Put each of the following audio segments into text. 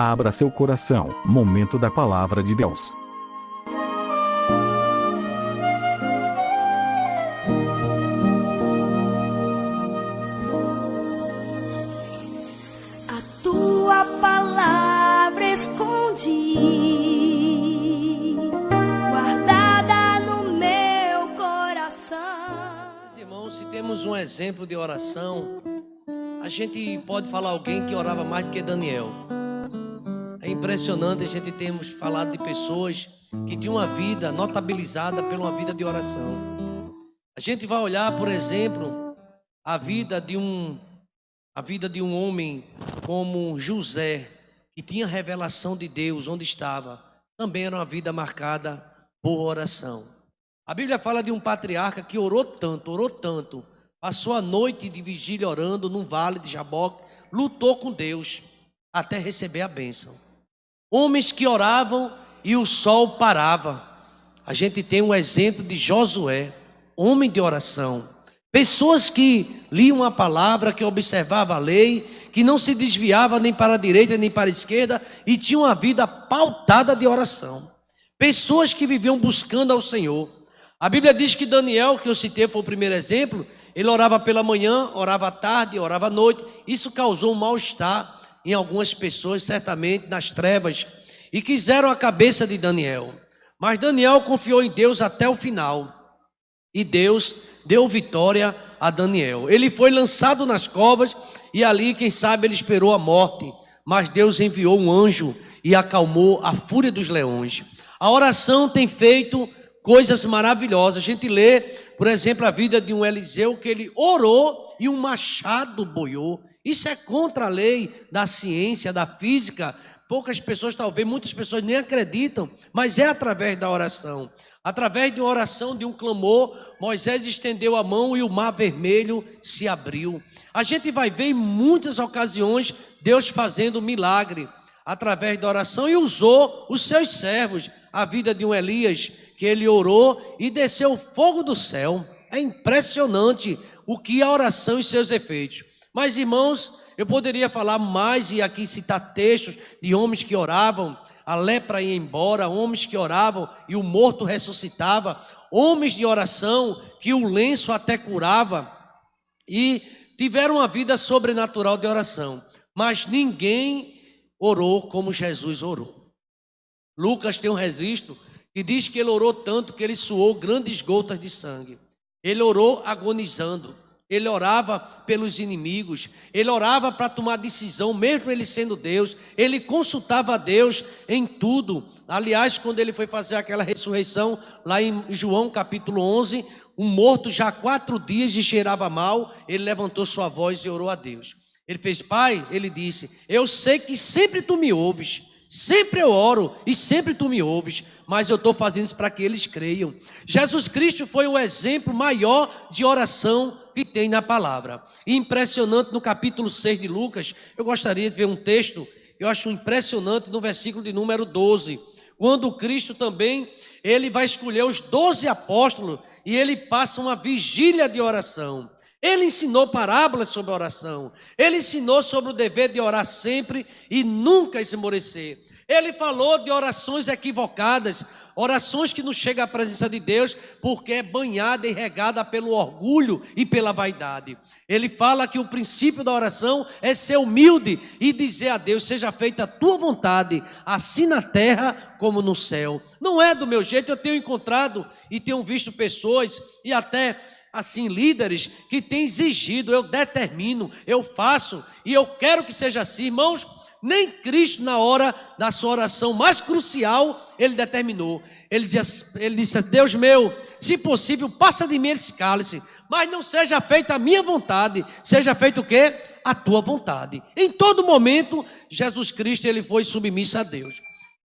Abra seu coração. Momento da Palavra de Deus. A tua palavra escondi, guardada no meu coração. Irmãos, se temos um exemplo de oração, a gente pode falar alguém que orava mais do que Daniel. É impressionante, a gente temos falado de pessoas que tinham uma vida notabilizada por uma vida de oração. A gente vai olhar, por exemplo, a vida de um homem como José, que tinha revelação de Deus onde estava. Também era uma vida marcada por oração. A Bíblia fala de um patriarca que orou tanto, passou a noite de vigília orando num vale de Jaboque, lutou com Deus até receber a bênção. Homens que oravam e o sol parava. A gente tem um exemplo de Josué, homem de oração. Pessoas que liam a palavra, que observavam a lei, que não se desviava nem para a direita nem para a esquerda e tinham uma vida pautada de oração. Pessoas que viviam buscando ao Senhor. A Bíblia diz que Daniel, que eu citei, foi o primeiro exemplo. Ele orava pela manhã, orava à tarde, orava à noite. Isso causou um mal-estar em algumas pessoas, certamente nas trevas, e quiseram a cabeça de Daniel. Mas Daniel confiou em Deus até o final, e Deus deu vitória a Daniel. Ele foi lançado nas covas, e ali, quem sabe, ele esperou a morte, mas Deus enviou um anjo e acalmou a fúria dos leões. A oração tem feito coisas maravilhosas. A gente lê, por exemplo, a vida de um Eliseu, que ele orou e um machado boiou. Isso é contra a lei da ciência, da física. Poucas pessoas, talvez muitas pessoas nem acreditam, mas é através da oração. Através de uma oração, de um clamor, Moisés estendeu a mão e o mar vermelho se abriu. A gente vai ver em muitas ocasiões Deus fazendo milagre através da oração e usou os seus servos. A vida de um Elias, que ele orou e desceu fogo do céu. É impressionante o que a oração e seus efeitos. Mas, irmãos, eu poderia falar mais e aqui citar textos de homens que oravam, a lepra ia embora, homens que oravam e o morto ressuscitava, homens de oração que o lenço até curava e tiveram uma vida sobrenatural de oração. Mas ninguém orou como Jesus orou. Lucas tem um registro que diz que ele orou tanto que ele suou grandes gotas de sangue. Ele orou agonizando. Ele orava pelos inimigos, ele orava para tomar decisão, mesmo ele sendo Deus, ele consultava a Deus em tudo. Aliás, quando ele foi fazer aquela ressurreição, lá em João capítulo 11, um morto já há 4 dias e cheirava mal, ele levantou sua voz e orou a Deus. Ele fez: Pai, ele disse, eu sei que sempre tu me ouves, sempre eu oro e sempre tu me ouves, mas eu estou fazendo isso para que eles creiam. Jesus Cristo foi o exemplo maior de oração que tem na palavra. E impressionante, no capítulo 6 de Lucas, eu gostaria de ver um texto, eu acho impressionante, no versículo de número 12, quando Cristo também, ele vai escolher os 12 apóstolos e ele passa uma vigília de oração. Ele ensinou parábolas sobre a oração, ele ensinou sobre o dever de orar sempre e nunca esmorecer. Ele falou de orações equivocadas, orações que não chegam à presença de Deus porque é banhada e regada pelo orgulho e pela vaidade. Ele fala que o princípio da oração é ser humilde e dizer a Deus: seja feita a tua vontade, assim na terra como no céu. Não é do meu jeito. Eu tenho encontrado e tenho visto pessoas e até assim líderes que têm exigido: eu determino, eu faço e eu quero que seja assim. Irmãos, nem Cristo, na hora da sua oração mais crucial, ele determinou. Ele disse: Deus meu, se possível, passa de mim esse cálice, mas não seja feita a minha vontade, seja feito o quê? A tua vontade. Em todo momento, Jesus Cristo, ele foi submisso a Deus.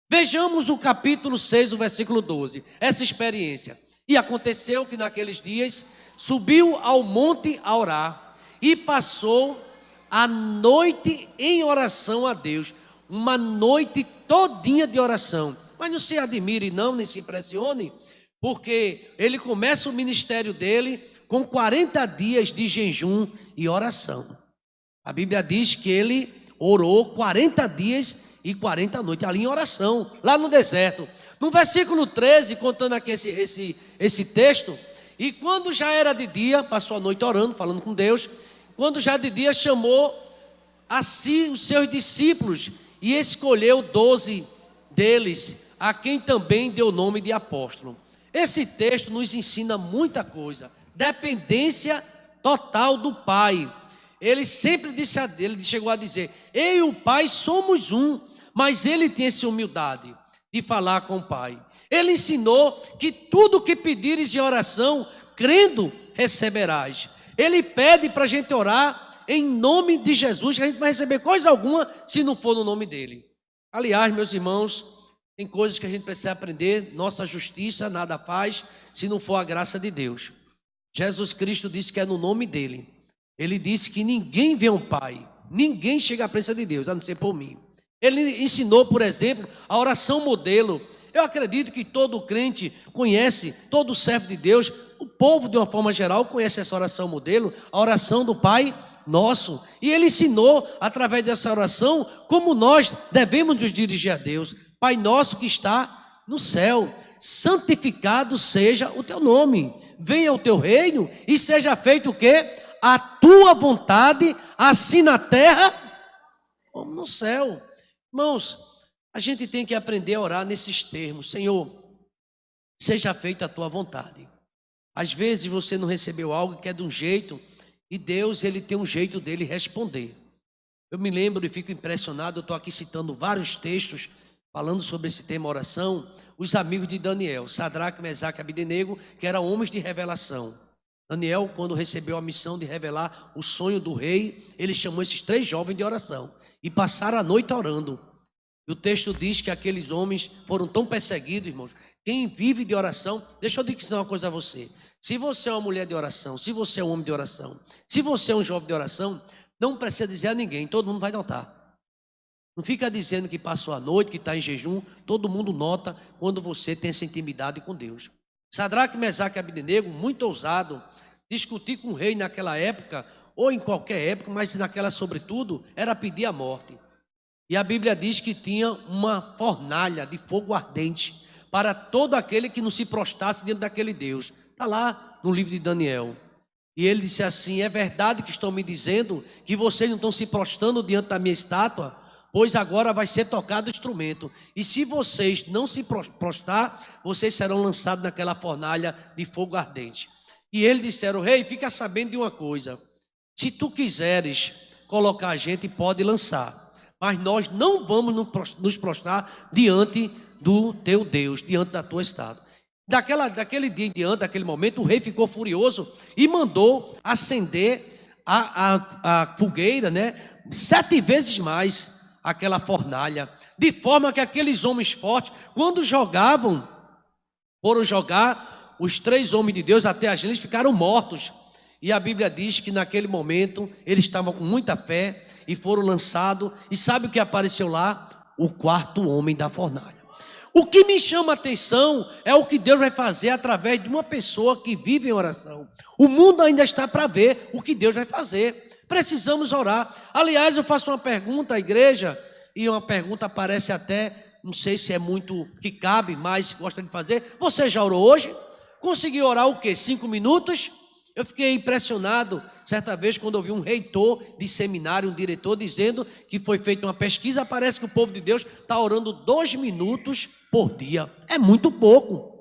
Vejamos o capítulo 6, o versículo 12, essa experiência. E aconteceu que naqueles dias subiu ao monte a orar e passou a noite em oração a Deus. Uma noite todinha de oração. Mas não se admire não, nem se impressione, porque ele começa o ministério dele com 40 dias de jejum e oração. A Bíblia diz que ele orou 40 dias e 40 noites, ali em oração, lá no deserto. No versículo 13, contando aqui esse texto, e quando já era de dia, passou a noite orando, falando com Deus, quando já de dia chamou a si os seus discípulos e escolheu 12 deles, a quem também deu o nome de apóstolo. Esse texto nos ensina muita coisa, dependência total do Pai. Ele sempre disse ele chegou a dizer: eu e o Pai somos um, mas ele tem essa humildade de falar com o Pai. Ele ensinou que tudo que pedires em oração, crendo, receberás. Ele pede para a gente orar em nome de Jesus, que a gente não vai receber coisa alguma se não for no nome dele. Aliás, meus irmãos, tem coisas que a gente precisa aprender. Nossa justiça nada faz se não for a graça de Deus. Jesus Cristo disse que é no nome dele. Ele disse que ninguém vê um Pai, ninguém chega à presença de Deus, a não ser por mim. Ele ensinou, por exemplo, a oração modelo. Eu acredito que todo crente conhece, todo servo de Deus, o povo de uma forma geral conhece essa oração modelo, a oração do Pai Nosso. E ele ensinou, através dessa oração, como nós devemos nos dirigir a Deus. Pai nosso que está no céu, santificado seja o teu nome. Venha o teu reino e seja feito o quê? A tua vontade, assim na terra como no céu. Irmãos, a gente tem que aprender a orar nesses termos. Senhor, seja feita a tua vontade. Às vezes você não recebeu algo que é de um jeito, e Deus, ele tem um jeito dele responder. Eu me lembro e fico impressionado, eu estou aqui citando vários textos, falando sobre esse tema oração, os amigos de Daniel, Sadraque, Mesaque e Abdenego, que eram homens de revelação. Daniel, quando recebeu a missão de revelar o sonho do rei, ele chamou esses 3 jovens de oração, e passaram a noite orando. E o texto diz que aqueles homens foram tão perseguidos, irmãos. Quem vive de oração, deixa eu dizer uma coisa a você. Se você é uma mulher de oração, se você é um homem de oração, se você é um jovem de oração, não precisa dizer a ninguém, todo mundo vai notar. Não fica dizendo que passou a noite, que está em jejum, todo mundo nota quando você tem essa intimidade com Deus. Sadraque, Mesaque e Abdenego, muito ousado, discutir com o rei naquela época, ou em qualquer época, mas naquela sobretudo, era pedir a morte. E a Bíblia diz que tinha uma fornalha de fogo ardente para todo aquele que não se prostrasse diante daquele Deus. Está lá no livro de Daniel. E ele disse assim: é verdade que estão me dizendo que vocês não estão se prostrando diante da minha estátua? Pois agora vai ser tocado o instrumento. E se vocês não se prostrar, vocês serão lançados naquela fornalha de fogo ardente. E eles disseram: rei, fica sabendo de uma coisa. Se tu quiseres colocar a gente, pode lançar. Mas nós não vamos nos prostrar diante do teu Deus, diante da tua estátua. Daquele dia em diante, daquele momento, o rei ficou furioso e mandou acender a fogueira, 7 vezes mais aquela fornalha, de forma que aqueles homens fortes, quando foram jogar os 3 homens de Deus até as linhas, ficaram mortos. E a Bíblia diz que naquele momento eles estavam com muita fé e foram lançados. E sabe o que apareceu lá? O 4º homem da fornalha. O que me chama a atenção é o que Deus vai fazer através de uma pessoa que vive em oração. O mundo ainda está para ver o que Deus vai fazer. Precisamos orar. Aliás, eu faço uma pergunta à igreja, e uma pergunta parece até, não sei se é muito que cabe, mas gosta de fazer. Você já orou hoje? Conseguiu orar o quê? 5 minutos? Eu fiquei impressionado certa vez quando eu vi um reitor de seminário, um diretor, dizendo que foi feita uma pesquisa. Parece que o povo de Deus está orando 2 minutos por dia. É muito pouco.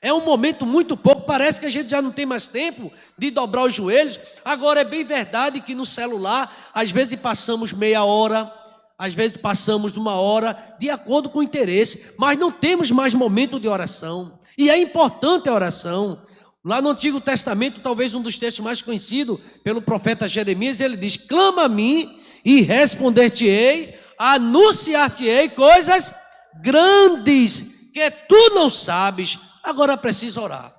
É um momento muito pouco. Parece que a gente já não tem mais tempo de dobrar os joelhos. Agora, é bem verdade que no celular, às vezes passamos meia hora, às vezes passamos 1 hora, de acordo com o interesse, mas não temos mais momento de oração. E é importante a oração. Lá no Antigo Testamento, talvez um dos textos mais conhecidos pelo profeta Jeremias, ele diz: clama a mim e responder-te-ei, anunciar-te-ei coisas grandes que tu não sabes. Agora precisa orar.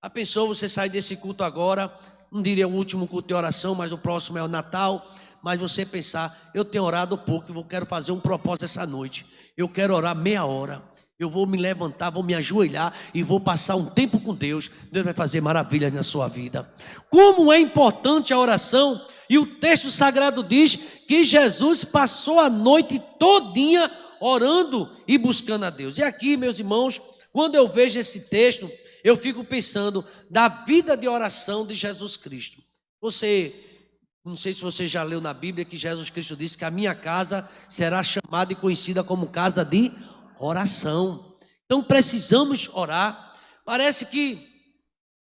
A pessoa, você sai desse culto agora, não diria o último culto de oração, mas o próximo é o Natal, mas você pensar: eu tenho orado pouco, eu quero fazer um propósito essa noite, eu quero orar meia hora. Eu vou me levantar, vou me ajoelhar e vou passar um tempo com Deus. Deus vai fazer maravilhas na sua vida. Como é importante a oração. E o texto sagrado diz que Jesus passou a noite todinha orando e buscando a Deus. E aqui, meus irmãos, quando eu vejo esse texto, eu fico pensando da vida de oração de Jesus Cristo. Não sei se você já leu na Bíblia que Jesus Cristo disse que a minha casa será chamada e conhecida como casa de oração. Então precisamos orar. Parece que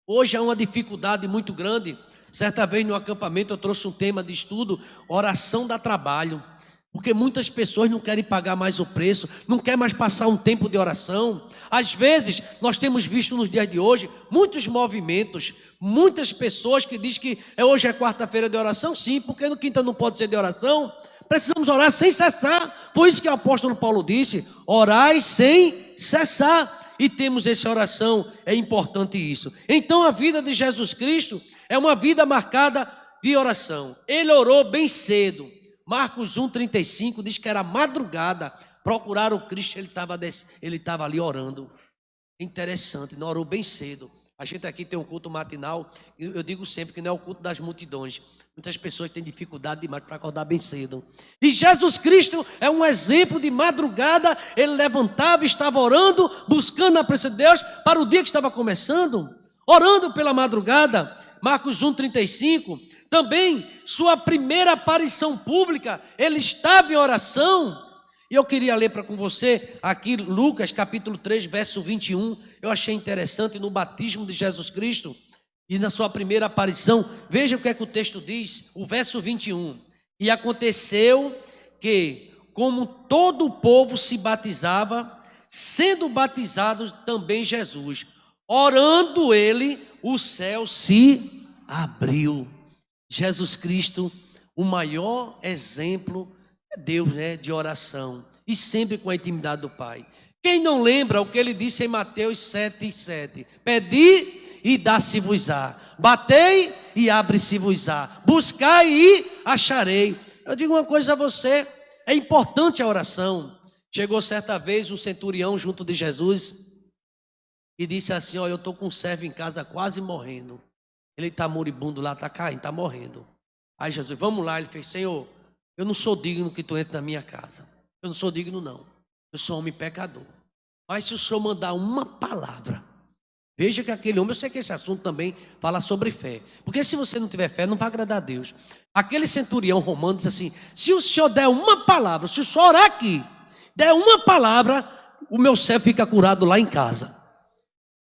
hoje há uma dificuldade muito grande. Certa vez no acampamento eu trouxe um tema de estudo, oração dá trabalho. Porque muitas pessoas não querem pagar mais o preço, não querem mais passar um tempo de oração. Às vezes, nós temos visto nos dias de hoje, muitos movimentos, muitas pessoas que dizem que hoje é quarta-feira de oração. Sim, porque no quinta não pode ser de oração. Precisamos orar sem cessar. Por isso que o apóstolo Paulo disse, orai sem cessar. E temos essa oração, é importante isso. Então a vida de Jesus Cristo é uma vida marcada de oração. Ele orou bem cedo. Marcos 1,35 diz que era madrugada, procuraram o Cristo, ele estava ali orando. Interessante, não orou bem cedo. A gente aqui tem um culto matinal, eu digo sempre que não é o culto das multidões. Muitas pessoas têm dificuldade demais para acordar bem cedo. E Jesus Cristo é um exemplo de madrugada, ele levantava, estava orando, buscando a presença de Deus para o dia que estava começando, orando pela madrugada. Marcos 1,35. Também, sua primeira aparição pública, ele estava em oração. E eu queria ler com você aqui Lucas capítulo 3, verso 21. Eu achei interessante no batismo de Jesus Cristo e na sua primeira aparição. Veja o que é que o texto diz, o verso 21. E aconteceu que, como todo o povo se batizava, sendo batizado também Jesus, orando ele, o céu se abriu. Jesus Cristo, o maior exemplo é Deus, de oração, e sempre com a intimidade do Pai. Quem não lembra o que ele disse em Mateus 7,7? Pedi e dá-se-vos-á, batei e abre-se-vos-á, buscai e acharei. Eu digo uma coisa a você, é importante a oração. Chegou certa vez um centurião junto de Jesus e disse assim, eu estou com um servo em casa quase morrendo. Ele está moribundo lá, está caindo, está morrendo. Aí Jesus, vamos lá. Ele fez, Senhor, eu não sou digno que tu entre na minha casa. Eu não sou digno não. Eu sou homem pecador. Mas se o Senhor mandar uma palavra, veja que aquele homem, eu sei que esse assunto também fala sobre fé. Porque se você não tiver fé, não vai agradar a Deus. Aquele centurião romano disse assim, se o Senhor der uma palavra, se o Senhor orar aqui, der uma palavra, o meu servo fica curado lá em casa.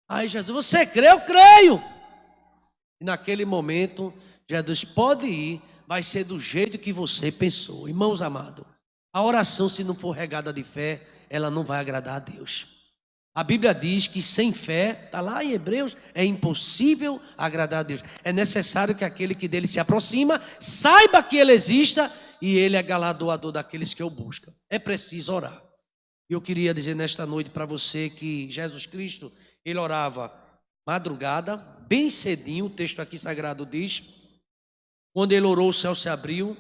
Aí Jesus, você crê? Eu creio. E naquele momento, Jesus pode ir, vai ser do jeito que você pensou. Irmãos amados, a oração, se não for regada de fé, ela não vai agradar a Deus. A Bíblia diz que sem fé, está lá em Hebreus, é impossível agradar a Deus. É necessário que aquele que dele se aproxima, saiba que ele exista e ele é galardoador daqueles que o buscam. É preciso orar. Eu queria dizer nesta noite para você que Jesus Cristo, ele orava madrugada, bem cedinho, o texto aqui sagrado diz, quando ele orou, o céu se abriu.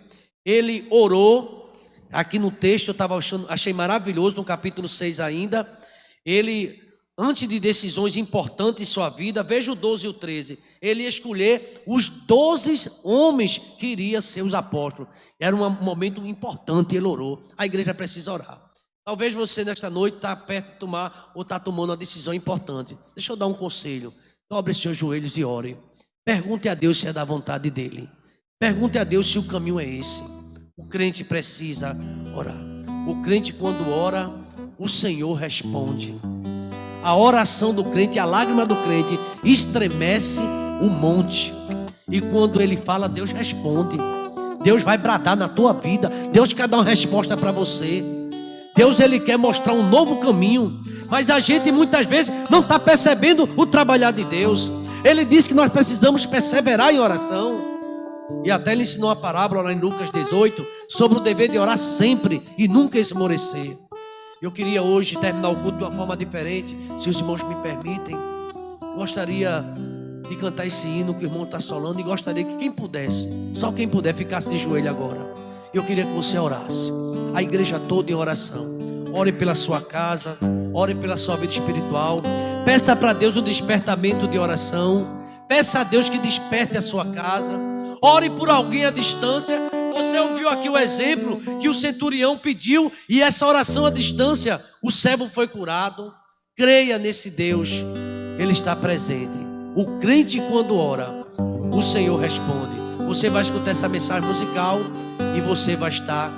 Ele orou, aqui no texto eu achei maravilhoso, no capítulo 6 ainda, ele, antes de decisões importantes em sua vida, veja o 12 e o 13, ele ia escolher os 12 homens que iriam ser os apóstolos. Era um momento importante, ele orou. A igreja precisa orar. Talvez você nesta noite está perto de tomar ou está tomando uma decisão importante. Deixa eu dar um conselho. Dobre seus joelhos e ore. Pergunte a Deus se é da vontade dele. Pergunte a Deus se o caminho é esse. O crente precisa orar. O crente, quando ora, o Senhor responde. A oração do crente, a lágrima do crente estremece o monte. E quando ele fala, Deus responde. Deus vai bradar na tua vida. Deus quer dar uma resposta para você. Deus, ele quer mostrar um novo caminho, mas a gente muitas vezes não está percebendo o trabalhar de Deus. Ele diz que nós precisamos perseverar em oração, e até ele ensinou a parábola lá em Lucas 18, sobre o dever de orar sempre e nunca esmorecer. Eu queria hoje terminar o culto de uma forma diferente, se os irmãos me permitem. Gostaria de cantar esse hino que o irmão está solando, e gostaria que quem pudesse, só quem puder, ficasse de joelho agora. Eu queria que você orasse, a igreja toda em oração. Ore pela sua casa, ore pela sua vida espiritual. Peça para Deus um despertamento de oração. Peça a Deus que desperte a sua casa. Ore por alguém à distância. Você ouviu aqui o exemplo que o centurião pediu e essa oração à distância, o servo foi curado. Creia nesse Deus, Ele está presente. O crente quando ora, o Senhor responde. Você vai escutar essa mensagem musical e você vai estar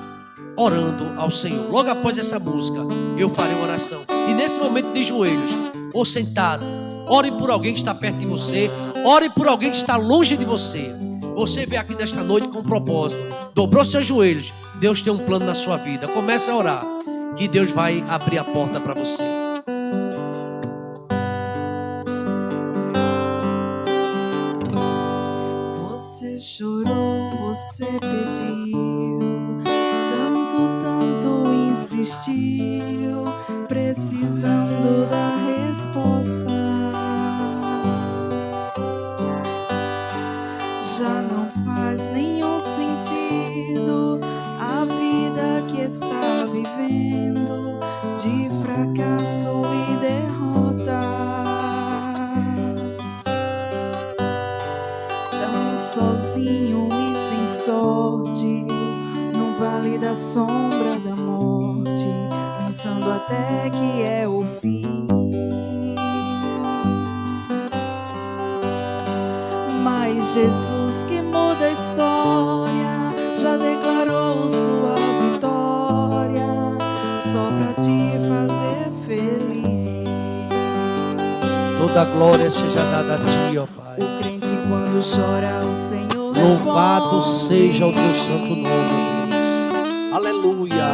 orando ao Senhor. Logo após essa música, eu farei uma oração. E nesse momento de joelhos, ou sentado, ore por alguém que está perto de você, ore por alguém que está longe de você. Você veio aqui nesta noite com um propósito, dobrou seus joelhos, Deus tem um plano na sua vida. Comece a orar, que Deus vai abrir a porta para você. Você chorou, você pediu, tanto insistiu, precisando da resposta. Já não faz nenhum sentido a vida que está vivendo, de fracasso e derrotas. Tão sozinho e sem sorte, no vale da sombra da morte, pensando até que é o fim. Mas Jesus, que muda a história, já declarou sua vitória, só pra te fazer feliz. Toda glória seja dada a ti, ó Pai. O crente quando chora, o Senhor responde. Louvado seja o teu santo nome, Deus. Aleluia.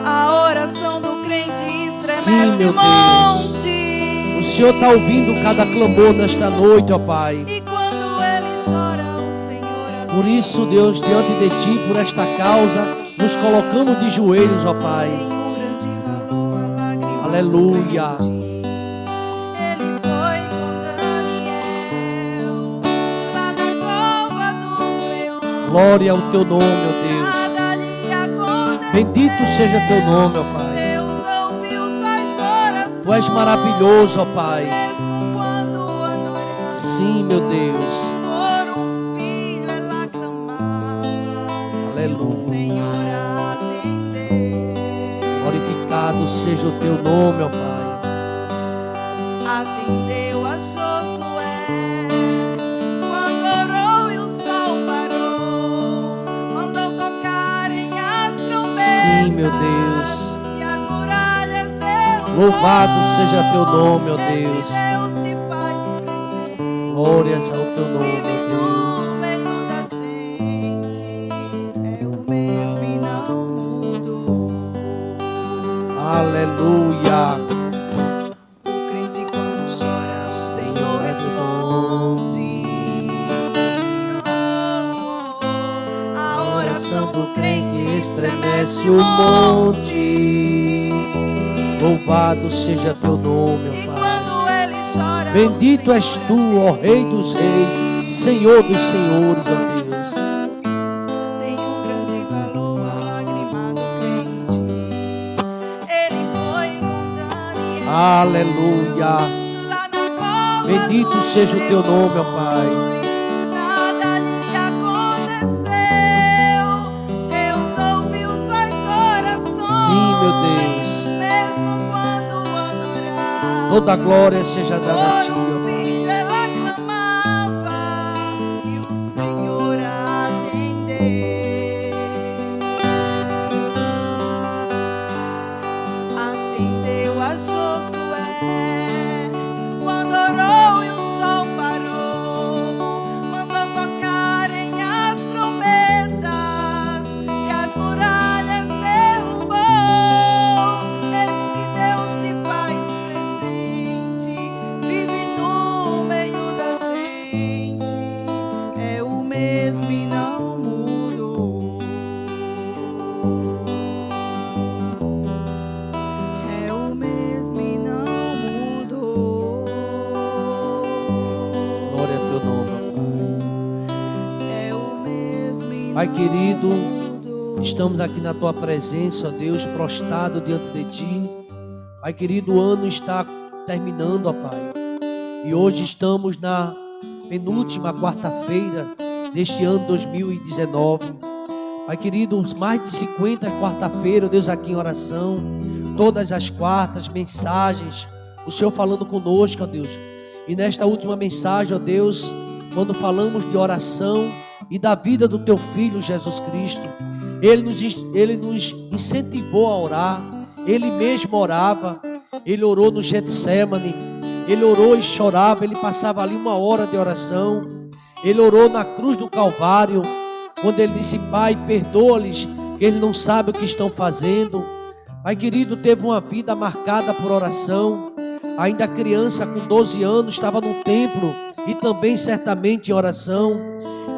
A oração do crente estremece Sim, meu o monte. O Senhor está ouvindo cada clamor nesta noite, ó Pai. E quando ele chora, o Senhor Por isso, Deus, diante de ti, por esta causa, nos colocamos de joelhos, ó Pai. tem um grande valor, a lágrima. Aleluia. Ele foi com Daniel lá na cova dos leões. Glória ao teu nome, ó Deus. Nada lhe aconteceu. Bendito seja teu nome, ó Pai. Deus ouviu suas orações. Tu és maravilhoso, ó Pai. Mesmo quando a noite Sim, meu Deus. por um filho ela clamava. Aleluia. O Senhor atendeu. Glorificado seja o teu nome, ó Pai. Atendeu a Josué quando orou e o sol parou. Mandou tocarem as trombetas. Sim, meu Deus. E as muralhas derrubou. Louvado seja teu nome, ó Deus. Esse Deus se faz presente. Glórias ao teu nome, Vive ó Deus. no meio da gente. É o mesmo e não mudou. Aleluia. O crente quando chora, o Senhor responde. A oração do crente estremece o monte. Louvado seja teu nome, E ó Pai. quando ele chora, Bendito o és Senhor tu, ó Rei dos Reis, Senhor dos Senhores, ó Deus. tem um grande valor, a lágrima do crente. Ele foi com Daniel Aleluia. lá na cova Bendito dos seja o teu nome, ó Pai. leões. Nada lhe aconteceu. Deus ouviu suas orações. Sim, meu Deus. Mesmo quando adorava. Toda glória seja dada a ti, Por um ó Pai. filho ela clamava e o Senhor atendeu. Atendeu a Josué quando orou e o sol parou. Mandou tocarem as trombetas e as muralhas derrubou. Esse Deus se faz presente, vive no meio da gente. É o mesmo e não mudou. É o mesmo e não mudou. Glória ao teu nome, ó É o mesmo e Pai. Pai não querido, mudou. estamos aqui na tua presença, ó Deus, prostrado diante de ti. Pai querido, o ano está terminando, ó Pai. E hoje estamos na penúltima quarta-feira deste ano 2019. Pai querido, mais de 50 quarta-feira, Deus, aqui em oração, todas as quartas, mensagens, o Senhor falando conosco, ó Deus. E nesta última mensagem, ó Deus, quando falamos de oração e da vida do Teu Filho Jesus Cristo, Ele nos incentivou a orar. Ele mesmo orava. Ele orou no Getsemane. Ele orou e chorava. Ele passava ali 1 hora de oração. Ele orou na cruz do Calvário, quando Ele disse: Pai, perdoa-lhes, que eles não sabem o que estão fazendo. Pai querido, teve uma vida marcada por oração. Ainda criança, com 12 anos, estava no templo e também certamente em oração.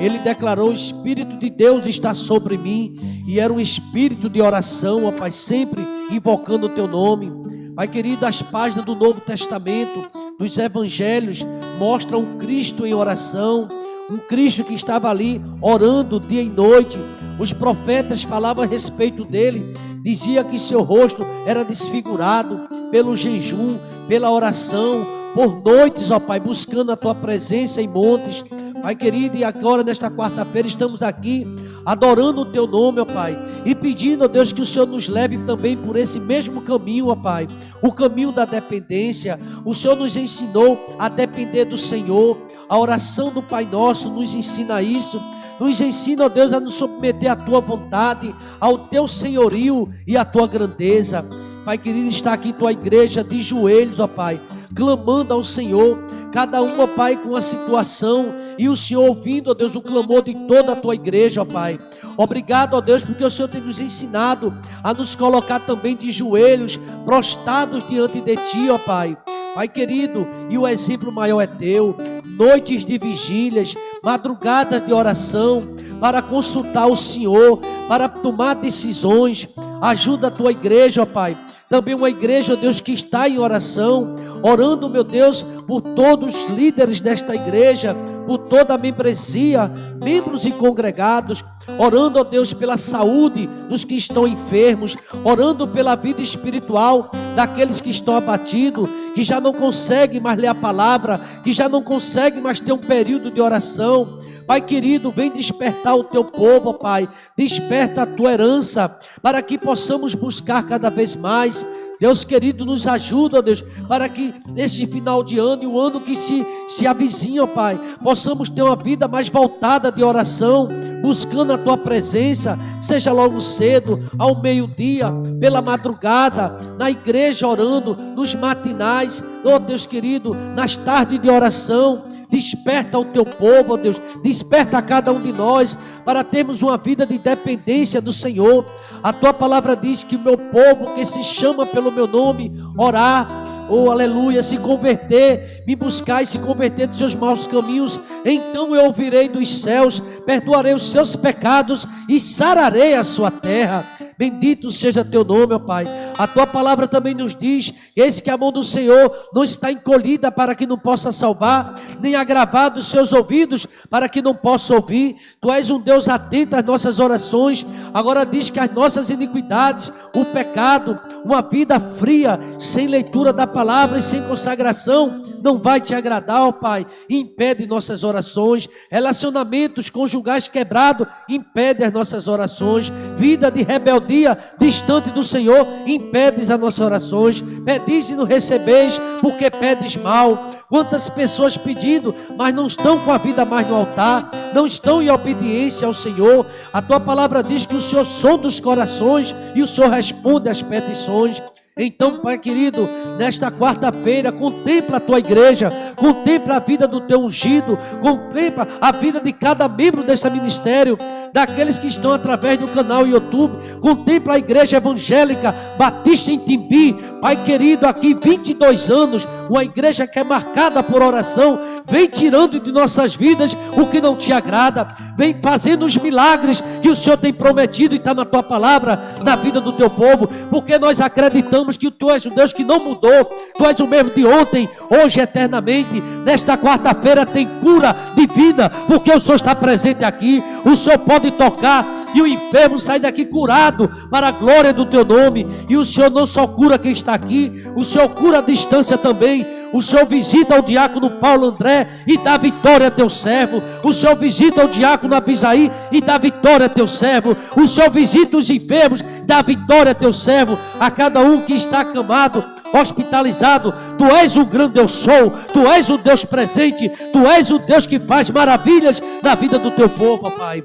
Ele declarou: o Espírito de Deus está sobre mim. E era um espírito de oração, ó Pai, sempre invocando o Teu nome. Pai querido, as páginas do Novo Testamento, dos Evangelhos, mostram um Cristo em oração. Um Cristo que estava ali orando dia e noite. Os profetas falavam a respeito dele. Dizia que seu rosto era desfigurado pelo jejum, pela oração, por noites, ó Pai, buscando a Tua presença em montes. Pai querido, e agora nesta quarta-feira estamos aqui adorando o Teu nome, ó Pai, e pedindo, ó Deus, que o Senhor nos leve também por esse mesmo caminho, ó Pai, o caminho da dependência. O Senhor nos ensinou a depender do Senhor. A oração do Pai Nosso nos ensina isso. Nos ensina, ó Deus, a nos submeter à Tua vontade, ao Teu senhorio e à Tua grandeza. Pai querido, está aqui Tua igreja de joelhos, ó Pai, clamando ao Senhor, cada um, ó Pai, com a situação, e o Senhor ouvindo, ó Deus, o clamor de toda a Tua igreja, ó Pai. Obrigado, ó Deus, porque o Senhor tem nos ensinado a nos colocar também de joelhos, prostrados diante de Ti, ó Pai. Pai querido, e o exemplo maior é Teu. Noites de vigílias, madrugadas de oração, para consultar o Senhor, para tomar decisões. Ajuda a Tua igreja, ó Pai. Também uma igreja, ó Deus, que está em oração, orando, meu Deus, por todos os líderes desta igreja, por toda a membresia, membros e congregados, orando, ó Deus, pela saúde dos que estão enfermos, orando pela vida espiritual daqueles que estão abatidos, que já não conseguem mais ler a palavra, que já não conseguem mais ter um período de oração. Pai querido, vem despertar o Teu povo, ó Pai, desperta a Tua herança, para que possamos buscar cada vez mais. Deus querido, nos ajuda, ó Deus, para que neste final de ano e o ano que se avizinha, ó Pai, possamos ter uma vida mais voltada de oração, buscando a Tua presença, seja logo cedo, ao meio-dia, pela madrugada, na igreja orando, nos matinais, ó Deus querido, nas tardes de oração. Desperta o Teu povo, ó Deus, desperta a cada um de nós, para termos uma vida de dependência do Senhor. A Tua palavra diz que o meu povo, que se chama pelo meu nome, orar, oh aleluia, se converter, me buscar e se converter dos seus maus caminhos, então eu ouvirei dos céus, perdoarei os seus pecados e sararei a sua terra. Bendito seja Teu nome, ó Pai. A Tua palavra também nos diz: eis que a mão do Senhor não está encolhida para que não possa salvar, nem agravado os seus ouvidos para que não possa ouvir. Tu és um Deus atento às nossas orações. Agora diz que as nossas iniquidades, o pecado, uma vida fria, sem leitura da palavra e sem consagração, não vai Te agradar, ó Pai. Impede nossas orações. Relacionamentos conjugais quebrados, impede as nossas orações. Vida de rebeldia, distante do Senhor, impedes as nossas orações. Pedis e não recebeis, porque pedes mal. Quantas pessoas pedindo, mas não estão com a vida mais no altar, não estão em obediência ao Senhor. A Tua palavra diz que o Senhor sonda os corações e o Senhor responde às petições. Então, Pai querido, nesta quarta-feira, contempla a Tua igreja, contempla a vida do Teu ungido, contempla a vida de cada membro desse ministério, daqueles que estão através do canal YouTube, contempla a igreja evangélica Batista em Timbi. Pai querido, aqui 22 anos, uma igreja que é marcada por oração, vem tirando de nossas vidas o que não Te agrada, vem fazendo os milagres que o Senhor tem prometido e está na Tua palavra, na vida do Teu povo, porque nós acreditamos que Tu és um Deus que não mudou, Tu és o mesmo de ontem, hoje e eternamente. Nesta quarta-feira tem cura de vida, porque o Senhor está presente aqui. O Senhor pode tocar e o enfermo sai daqui curado para a glória do Teu nome. E o Senhor não só cura quem está aqui, o Senhor cura a distância também. O Senhor visita o diácono Paulo André e dá vitória a teu servo. O Senhor visita o diácono Abisaí e dá vitória a teu servo. O Senhor visita os enfermos, dá vitória a teu servo. A cada um que está acamado, hospitalizado, tu és o grande eu sou, tu és o Deus presente, tu és o Deus que faz maravilhas na vida do teu povo, ó Pai.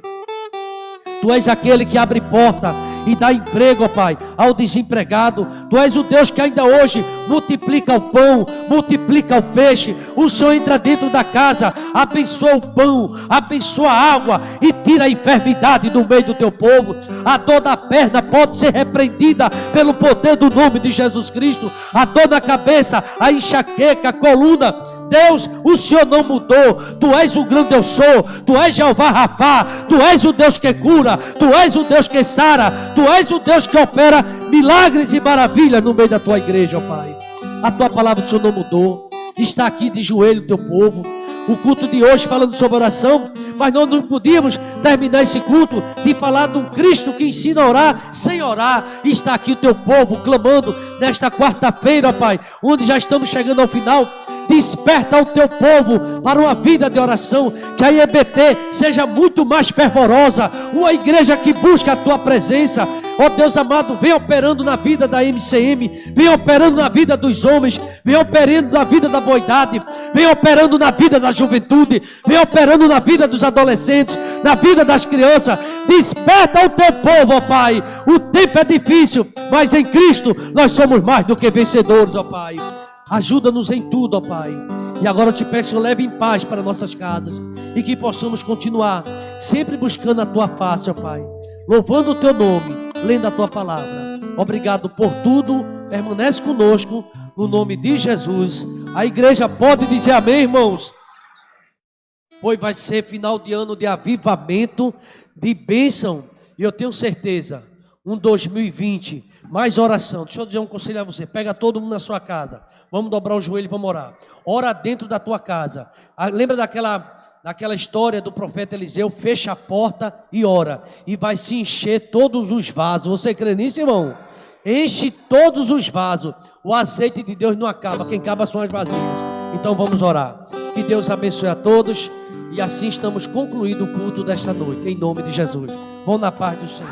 Tu és aquele que abre porta e dá emprego, ó Pai, ao desempregado. Tu és o Deus que ainda hoje multiplica o pão, multiplica o peixe. O Senhor entra dentro da casa, abençoa o pão, abençoa a água e tira a enfermidade do meio do teu povo. A dor da perna pode ser repreendida pelo poder do nome de Jesus Cristo. A dor na cabeça, a enxaqueca, a coluna, Deus, o Senhor não mudou. Tu és o grande eu sou. Tu és Jeová Rafá. Tu és o Deus que cura. Tu és o Deus que sara. Tu és o Deus que opera milagres e maravilhas no meio da tua igreja, ó Pai. A tua palavra do Senhor não mudou. Está aqui de joelho o teu povo. O culto de hoje falando sobre oração, mas nós não podíamos terminar esse culto de falar de um Cristo que ensina a orar sem orar. E está aqui o teu povo clamando nesta quarta-feira, ó Pai, onde já estamos chegando ao final. Desperta o teu povo para uma vida de oração, que a IEBT seja muito mais fervorosa, uma igreja que busca a tua presença. Ó Deus amado, vem operando na vida da MCM, vem operando na vida dos homens, vem operando na vida da boidade, vem operando na vida da juventude, vem operando na vida dos adolescentes, na vida das crianças. Desperta o teu povo, ó Pai. O tempo é difícil, mas em Cristo nós somos mais do que vencedores, ó Pai. Ajuda-nos em tudo, ó Pai. E agora eu te peço, leve em paz para nossas casas, e que possamos continuar sempre buscando a tua face, ó Pai, louvando o teu nome, lendo a tua palavra. Obrigado por tudo. Permanece conosco no nome de Jesus. A igreja pode dizer amém, irmãos? Pois vai ser final de ano de avivamento, de bênção. E eu tenho certeza, 2020, mais oração. Deixa eu dizer um conselho a você. Pega todo mundo na sua casa. Vamos dobrar o joelho e vamos orar. Ora dentro da tua casa. Lembra daquela história do profeta Eliseu? Fecha a porta e ora. E vai se encher todos os vasos. Você crê nisso, irmão? Enche todos os vasos. O azeite de Deus não acaba. Quem acaba são as vasilhas. Então vamos orar. Que Deus abençoe a todos. E assim estamos concluindo o culto desta noite. Em nome de Jesus. Vão na paz do Senhor.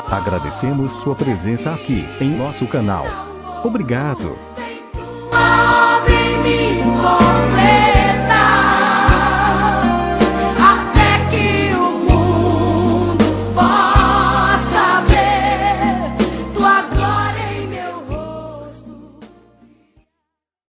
Agradecemos sua presença aqui em nosso canal. Obrigado.